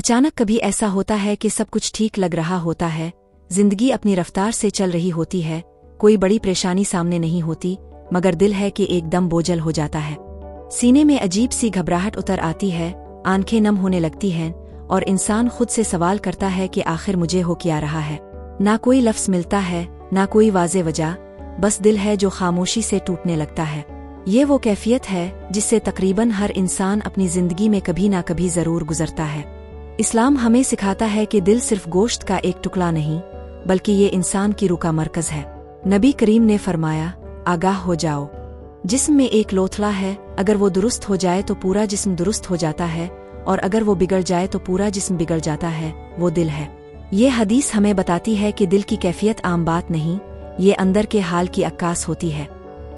अचानक कभी ऐसा होता है कि सब कुछ ठीक लग रहा होता है, जिंदगी अपनी रफ्तार से चल रही होती है, कोई बड़ी परेशानी सामने नहीं होती, मगर दिल है कि एकदम बोझल हो जाता है। सीने में अजीब सी घबराहट उतर आती है, आंखें नम होने लगती हैं और इंसान खुद से सवाल करता है कि आखिर मुझे हो क्या रहा है। ना कोई लफ्ज़ मिलता है, ना कोई वाज़े वजह, बस दिल है जो खामोशी से टूटने लगता है। ये वो कैफियत है जिससे तकरीबन हर इंसान अपनी ज़िंदगी में कभी ना कभी ज़रूर गुजरता है। इस्लाम हमें सिखाता है कि दिल सिर्फ गोश्त का एक टुकड़ा नहीं, बल्कि ये इंसान की रूह का मरकज़ है। नबी करीम ने फरमाया, आगाह हो जाओ, जिस्म में एक लोथड़ा है, अगर वो दुरुस्त हो जाए तो पूरा जिस्म दुरुस्त हो जाता है, और अगर वो बिगड़ जाए तो पूरा जिस्म बिगड़ जाता है, वो दिल है। ये हदीस हमें बताती है कि दिल की कैफियत आम बात नहीं, ये अंदर के हाल की अक्कास होती है।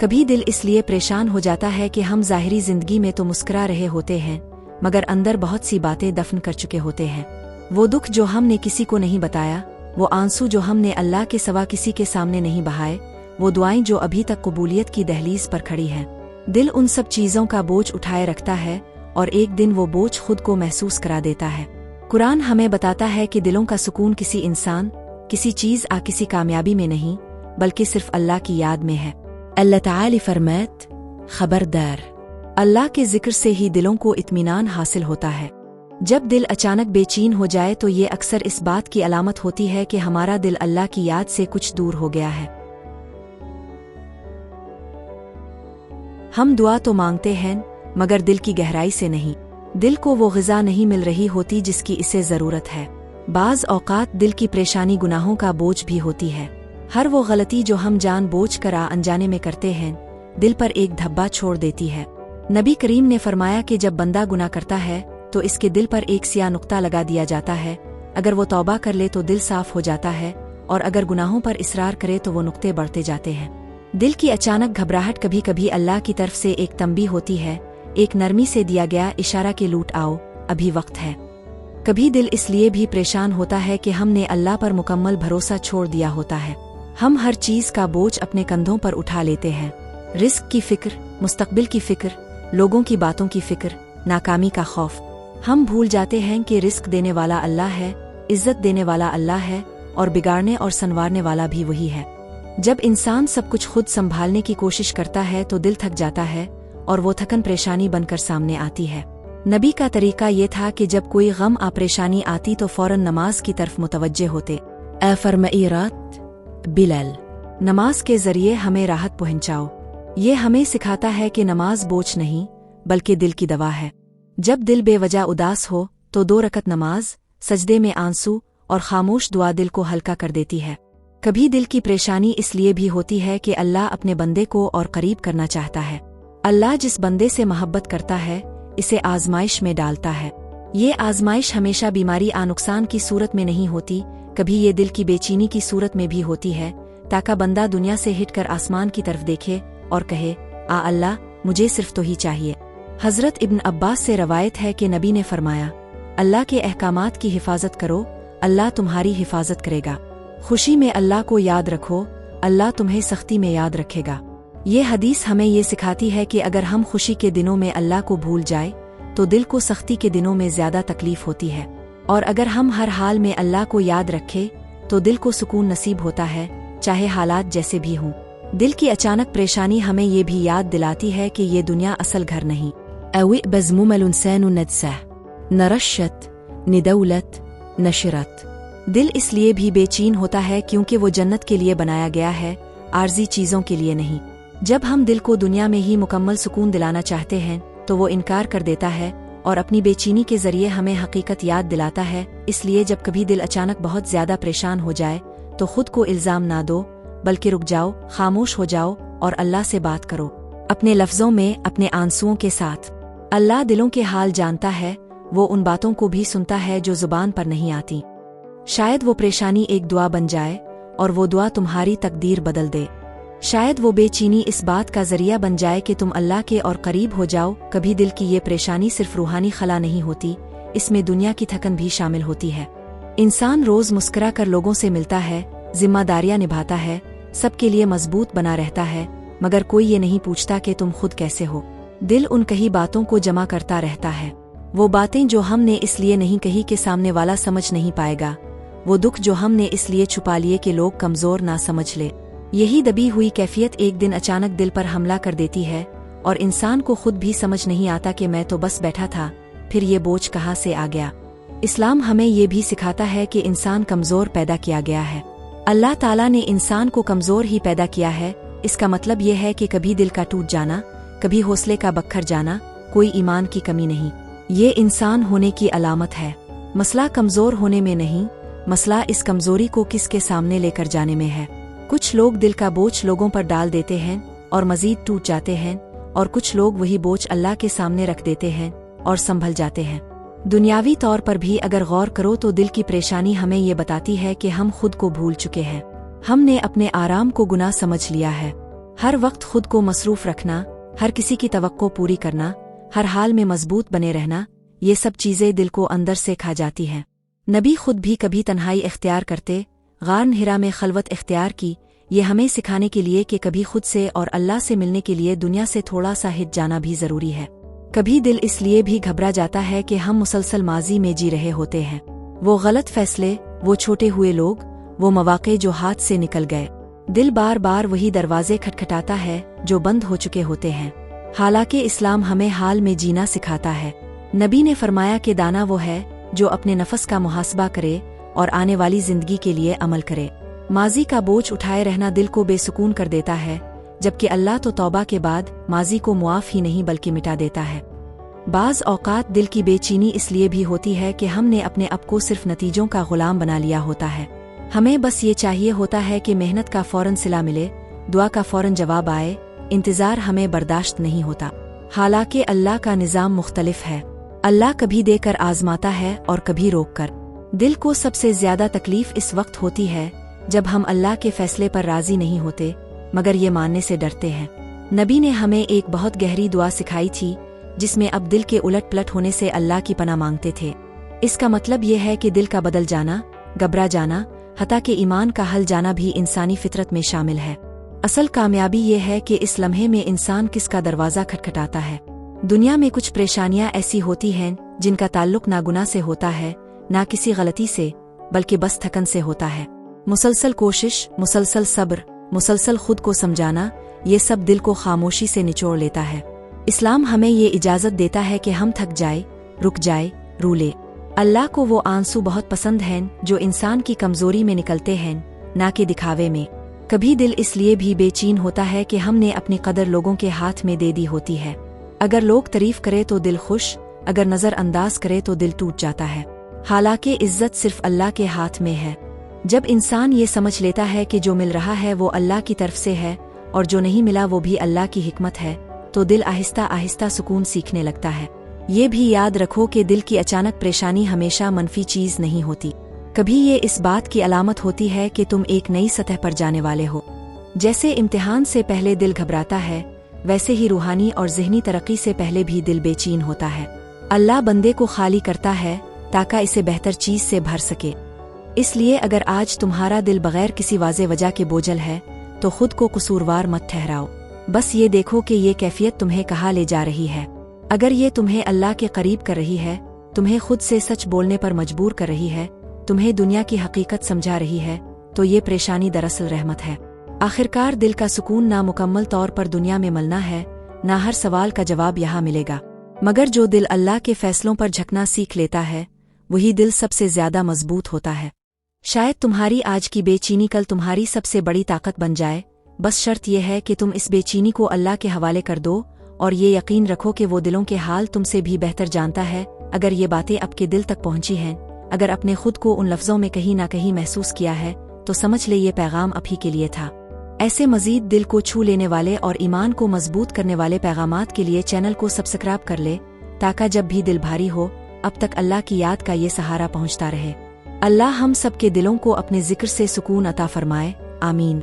कभी दिल इसलिए परेशान हो जाता है कि हम ज़ाहिरी जिंदगी में तो मुस्कुरा रहे होते हैं, मगर अंदर बहुत सी बातें दफन कर चुके होते हैं। वो दुख जो हमने किसी को नहीं बताया, वो आंसू जो हमने अल्लाह के सिवा किसी के सामने नहीं बहाए, वो दुआएं जो अभी तक कबूलियत की दहलीज पर खड़ी हैं। दिल उन सब चीज़ों का बोझ उठाए रखता है और एक दिन वो बोझ खुद को महसूस करा देता है। कुरान हमें बताता है कि दिलों का सुकून किसी इंसान, किसी चीज़ या किसी कामयाबी में नहीं, बल्कि सिर्फ अल्लाह की याद में है। अल्लाह ताला फरमात, खबरदार, अल्लाह के जिक्र से ही दिलों को इत्मीनान हासिल होता है। जब दिल अचानक बेचैन हो जाए तो ये अक्सर इस बात की अलामत होती है कि हमारा दिल अल्लाह की याद से कुछ दूर हो गया है। हम दुआ तो मांगते हैं, मगर दिल की गहराई से नहीं। दिल को वो ग़िज़ा नहीं मिल रही होती जिसकी इसे ज़रूरत है। बाज़ औक़ात दिल की परेशानी गुनाहों का बोझ भी होती है। हर वो गलती जो हम जानबूझ कर अनजाने में करते हैं, दिल पर एक धब्बा छोड़ देती है। नबी करीम ने फरमाया कि जब बंदा गुनाह करता है तो इसके दिल पर एक सियाह नुक्ता लगा दिया जाता है। अगर वो तौबा कर ले तो दिल साफ हो जाता है, और अगर गुनाहों पर इसरार करे तो वो नुक्ते बढ़ते जाते हैं। दिल की अचानक घबराहट कभी कभी अल्लाह की तरफ से एक तंबी होती है, एक नरमी से दिया गया इशारा के लूट आओ, अभी वक्त है। कभी दिल इसलिए भी परेशान होता है कि हमने अल्लाह पर मुकम्मल भरोसा छोड़ दिया होता है। हम हर चीज़ का बोझ अपने कंधों पर उठा लेते हैं। रिस्क की फिक्र, मुस्तकबिल की फिक्र, लोगों की बातों की फिक्र, नाकामी का खौफ। हम भूल जाते हैं कि रिस्क देने वाला अल्लाह है, इज्जत देने वाला अल्लाह है, और बिगाड़ने और संवारने वाला भी वही है। जब इंसान सब कुछ खुद संभालने की कोशिश करता है तो दिल थक जाता है, और वो थकन परेशानी बनकर सामने आती है। नबी का तरीका ये था कि जब कोई गम आ परेशानी आती तो फौरन नमाज की तरफ मुतवज्जे होते। फरमाइरात बिलाल, नमाज के जरिए हमें राहत पहुंचाओ। ये हमें सिखाता है कि नमाज बोझ नहीं, बल्कि दिल की दवा है। जब दिल बेवजह उदास हो तो 2 रकत नमाज, सजदे में आंसू और खामोश दुआ दिल को हल्का कर देती है। कभी दिल की परेशानी इसलिए भी होती है कि अल्लाह अपने बंदे को और करीब करना चाहता है। अल्लाह जिस बंदे से मोहब्बत करता है, इसे आजमाइश में डालता है। ये आजमाइश हमेशा बीमारी आ नुकसान की सूरत में नहीं होती, कभी ये दिल की बेचैनी की सूरत में भी होती है, ताकि बंदा दुनिया से हिटकर आसमान की तरफ देखे और कहे, आ अल्लाह, मुझे सिर्फ तो ही चाहिए। हज़रत इब्न अब्बास से रवायत है कि नबी ने फरमाया, अल्लाह के अहकामात की हिफाजत करो, अल्लाह तुम्हारी हिफाजत करेगा। खुशी में अल्लाह को याद रखो, अल्लाह तुम्हें सख्ती में याद रखेगा। ये हदीस हमें ये सिखाती है कि अगर हम खुशी के दिनों में अल्लाह को भूल जाए तो दिल को सख्ती के दिनों में ज़्यादा तकलीफ होती है, और अगर हम हर हाल में अल्लाह को याद रखें तो दिल को सुकून नसीब होता है, चाहे हालात जैसे भी हों। दिल की अचानक परेशानी हमें ये भी याद दिलाती है कि ये दुनिया असल घर नहीं। अवी बज़मुमलुनसैन नदसह नरशत निदौलत नशरत। दिल इसलिए भी बेचैन होता है क्योंकि वो जन्नत के लिए बनाया गया है, आर्जी चीज़ों के लिए नहीं। जब हम दिल को दुनिया में ही मुकम्मल सुकून दिलाना चाहते हैं तो वो इनकार कर देता है और अपनी बेचैनी के जरिए हमें हकीकत याद दिलाता है। इसलिए जब कभी दिल अचानक बहुत ज़्यादा परेशान हो जाए तो खुद को इल्ज़ाम ना दो, बल्कि रुक जाओ, खामोश हो जाओ और अल्लाह से बात करो, अपने लफ्ज़ों में, अपने आंसुओं के साथ। अल्लाह दिलों के हाल जानता है, वो उन बातों को भी सुनता है जो ज़ुबान पर नहीं आती। शायद वो परेशानी एक दुआ बन जाए और वो दुआ तुम्हारी तकदीर बदल दे। शायद वो बेचैनी इस बात का जरिया बन जाए कि तुम अल्लाह के और करीब हो जाओ। कभी दिल की ये परेशानी सिर्फ रूहानी खला नहीं होती, इसमें दुनिया की थकन भी शामिल होती है। इंसान रोज़ मुस्कुरा कर लोगों से मिलता है, जिम्मेदारियां निभाता है, सबके लिए मजबूत बना रहता है, मगर कोई ये नहीं पूछता कि तुम खुद कैसे हो। दिल उन कई बातों को जमा करता रहता है। वो बातें जो हमने इसलिए नहीं कही कि सामने वाला समझ नहीं पाएगा, वो दुख जो हमने इसलिए छुपा लिए कि लोग कमज़ोर ना समझ ले। यही दबी हुई कैफियत एक दिन अचानक दिल पर हमला कर देती है और इंसान को खुद भी समझ नहीं आता कि मैं तो बस बैठा था, फिर ये बोझ कहाँ से आ गया। इस्लाम हमें ये भी सिखाता है कि इंसान कमज़ोर पैदा किया गया है। अल्लाह ताला ने इंसान को कमज़ोर ही पैदा किया है। इसका मतलब ये है कि कभी दिल का टूट जाना, कभी हौसले का बखर जाना कोई ईमान की कमी नहीं, ये इंसान होने की अलामत है। मसला कमज़ोर होने में नहीं, मसला इस कमज़ोरी को किसके सामने लेकर जाने में है। कुछ लोग दिल का बोझ लोगों पर डाल देते हैं और मज़ीद टूट जाते हैं, और कुछ लोग वही बोझ अल्लाह के सामने रख देते हैं और संभल जाते हैं। दुनियावी तौर पर भी अगर गौर करो तो दिल की परेशानी हमें ये बताती है कि हम खुद को भूल चुके हैं। हमने अपने आराम को गुनाह समझ लिया है। हर वक्त खुद को मसरूफ रखना, हर किसी की तवक्को पूरी करना, हर हाल में मजबूत बने रहना, ये सब चीज़ें दिल को अंदर से खा जाती हैं। नबी खुद भी कभी तन्हाई इख्तियार करते, गार हिरा में खलवत इख्तियार की, ये हमें सिखाने के लिए कि कभी खुद से और अल्लाह से मिलने के लिए दुनिया से थोड़ा सा हिट जाना भी ज़रूरी है। कभी दिल इसलिए भी घबरा जाता है कि हम मुसलसल माजी में जी रहे होते हैं। वो गलत फैसले, वो छोटे हुए लोग, वो मौक़े जो हाथ से निकल गए। दिल बार बार वही दरवाजे खटखटाता है जो बंद हो चुके होते हैं। हालांकि इस्लाम हमें हाल में जीना सिखाता है। नबी ने फरमाया कि दाना वो है जो अपने नफस का मुहासबा करे और आने वाली जिंदगी के लिए अमल करे। माजी का बोझ उठाए रहना दिल को बेसुकून कर देता है, जबकि अल्लाह तो तौबा के बाद माजी को मुआफ ही नहीं बल्कि मिटा देता है। बाज़ औकात दिल की बेचैनी इसलिए भी होती है कि हमने अपने आप को सिर्फ नतीजों का गुलाम बना लिया होता है। हमें बस ये चाहिए होता है कि मेहनत का फौरन सिला मिले, दुआ का फौरन जवाब आए, इंतज़ार हमें बर्दाश्त नहीं होता। हालांकि अल्लाह का निज़ाम मुख्तलिफ है। अल्लाह कभी देकर आजमाता है और कभी रोक कर। दिल को सबसे ज्यादा तकलीफ इस वक्त होती है जब हम अल्लाह के फैसले पर राजी नहीं होते, मगर ये मानने से डरते हैं। नबी ने हमें एक बहुत गहरी दुआ सिखाई थी जिसमें अब दिल के उलट पलट होने से अल्लाह की पनाह मांगते थे। इसका मतलब यह है कि दिल का बदल जाना, घबरा जाना, हत्ता के ईमान का हल जाना भी इंसानी फितरत में शामिल है। असल कामयाबी ये है कि इस लम्हे में इंसान किसका दरवाज़ा खटखटाता है। दुनिया में कुछ परेशानियां ऐसी होती हैं जिनका ताल्लुक ना गुनाह से होता है, ना किसी गलती से, बल्कि बस थकन से होता है। मुसलसल कोशिश, मुसलसल सब्र, मुसलसल खुद को समझाना, ये सब दिल को खामोशी से निचोड़ लेता है। इस्लाम हमें ये इजाज़त देता है कि हम थक जाए, रुक जाए, रू ले। अल्लाह को वो आंसू बहुत पसंद हैं जो इंसान की कमज़ोरी में निकलते हैं, ना कि दिखावे में। कभी दिल इसलिए भी बेचैन होता है कि हमने अपनी कदर लोगों के हाथ में दे दी होती है। अगर लोग तारीफ करे तो दिल खुश, अगर नज़र अंदाज करे तो दिल टूट जाता है। हालांकि इज्जत सिर्फ अल्लाह के हाथ में है। जब इंसान ये समझ लेता है कि जो मिल रहा है वो अल्लाह की तरफ से है और जो नहीं मिला वो भी अल्लाह की हिकमत है, तो दिल आहिस्ता आहिस्ता सुकून सीखने लगता है। ये भी याद रखो कि दिल की अचानक परेशानी हमेशा मनफी चीज़ नहीं होती। कभी ये इस बात की अलामत होती है कि तुम एक नई सतह पर जाने वाले हो। जैसे इम्तिहान से पहले दिल घबराता है, वैसे ही रूहानी और ज़हनी तरक्की से पहले भी दिल बेचैन होता है। अल्लाह बंदे को खाली करता है ताकि इसे बेहतर चीज़ से भर सके। इसलिए अगर आज तुम्हारा दिल बगैर किसी वाज़े वजह के बोझल है तो खुद को कसूरवार मत ठहराओ। बस ये देखो कि ये कैफियत तुम्हें कहाँ ले जा रही है। अगर ये तुम्हें अल्लाह के करीब कर रही है, तुम्हें खुद से सच बोलने पर मजबूर कर रही है, तुम्हें दुनिया की हकीकत समझा रही है, तो ये परेशानी दरअसल रहमत है। आखिरकार दिल का सुकून ना मुकम्मल तौर पर दुनिया में मिलना है, ना हर सवाल का जवाब यहाँ मिलेगा। मगर जो दिल अल्लाह के फैसलों पर झुकना सीख लेता है, वही दिल सबसे ज्यादा मजबूत होता है। शायद तुम्हारी आज की बेचैनी कल तुम्हारी सबसे बड़ी ताकत बन जाए। बस शर्त यह है कि तुम इस बेचैनी को अल्लाह के हवाले कर दो और ये यकीन रखो कि वो दिलों के हाल तुमसे भी बेहतर जानता है। अगर ये बातें आपके दिल तक पहुंची हैं, अगर अपने खुद को उन लफ्जों में कहीं ना कहीं महसूस किया है, तो समझ ले ये पैगाम आप ही के लिए था। ऐसे मजीद दिल को छू लेने वाले और ईमान को मजबूत करने वाले पैगामात के लिए चैनल को सब्सक्राइब कर ले, ताकि जब भी दिल भारी हो अब तक अल्लाह की याद का ये सहारा पहुंचता रहे। अल्लाह हम सब के दिलों को अपने जिक्र से सुकून अता फरमाए। आमीन।